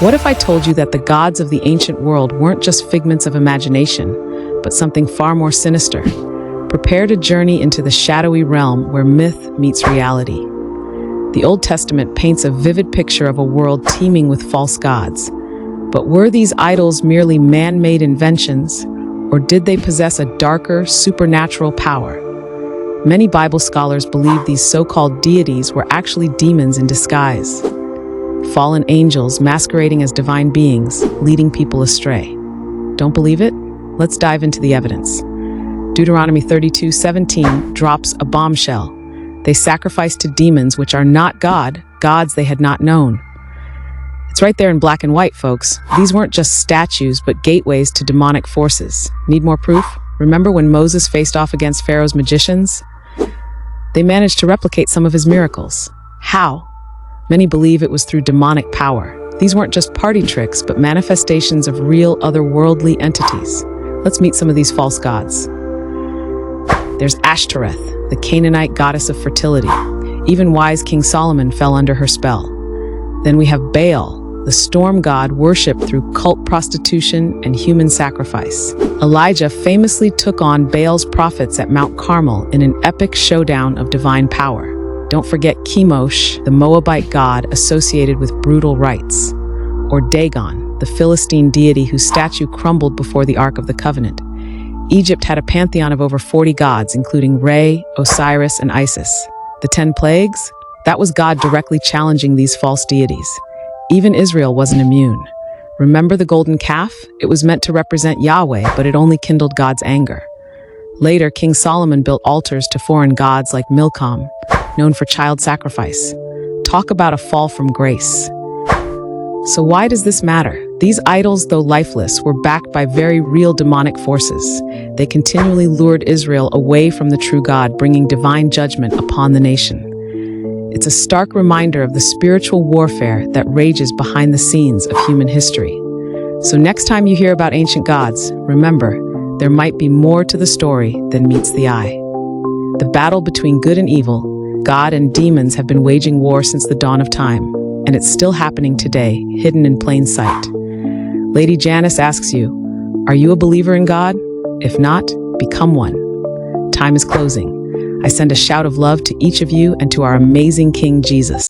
What if I told you that the gods of the ancient world weren't just figments of imagination, but something far more sinister? Prepare to journey into the shadowy realm where myth meets reality. The Old Testament paints a vivid picture of a world teeming with false gods. But were these idols merely man-made inventions, or did they possess a darker, supernatural power? Many Bible scholars believe these so-called deities were actually demons in disguise, fallen angels masquerading as divine beings, leading people astray. Don't believe it? Let's dive into the evidence. Deuteronomy 32:17 drops a bombshell. They sacrificed to demons which are not God, gods they had not known. It's right there in black and white, folks. These weren't just statues, but gateways to demonic forces. Need more proof? Remember when Moses faced off against Pharaoh's magicians? They managed to replicate some of his miracles. How? Many believe it was through demonic power. These weren't just party tricks, but manifestations of real otherworldly entities. Let's meet some of these false gods. There's Ashtoreth, the Canaanite goddess of fertility. Even wise King Solomon fell under her spell. Then we have Baal, the storm god worshipped through cult prostitution and human sacrifice. Elijah famously took on Baal's prophets at Mount Carmel in an epic showdown of divine power. Don't forget Chemosh, the Moabite god associated with brutal rites. Or Dagon, the Philistine deity whose statue crumbled before the Ark of the Covenant. Egypt had a pantheon of over 40 gods, including Re, Osiris, and Isis. The 10 plagues? That was God directly challenging these false deities. Even Israel wasn't immune. Remember the golden calf? It was meant to represent Yahweh, but it only kindled God's anger. Later, King Solomon built altars to foreign gods like Milcom, known for child sacrifice. Talk about a fall from grace. So why does this matter? These idols, though lifeless, were backed by very real demonic forces. They continually lured Israel away from the true God, bringing divine judgment upon the nation. It's a stark reminder of the spiritual warfare that rages behind the scenes of human history. So next time you hear about ancient gods, remember, there might be more to the story than meets the eye. The battle between good and evil, God and demons have been waging war since the dawn of time, and it's still happening today, hidden in plain sight. Lady Janice asks you, are you a believer in God? If not, become one. Time is closing. I send a shout of love to each of you and to our amazing King Jesus.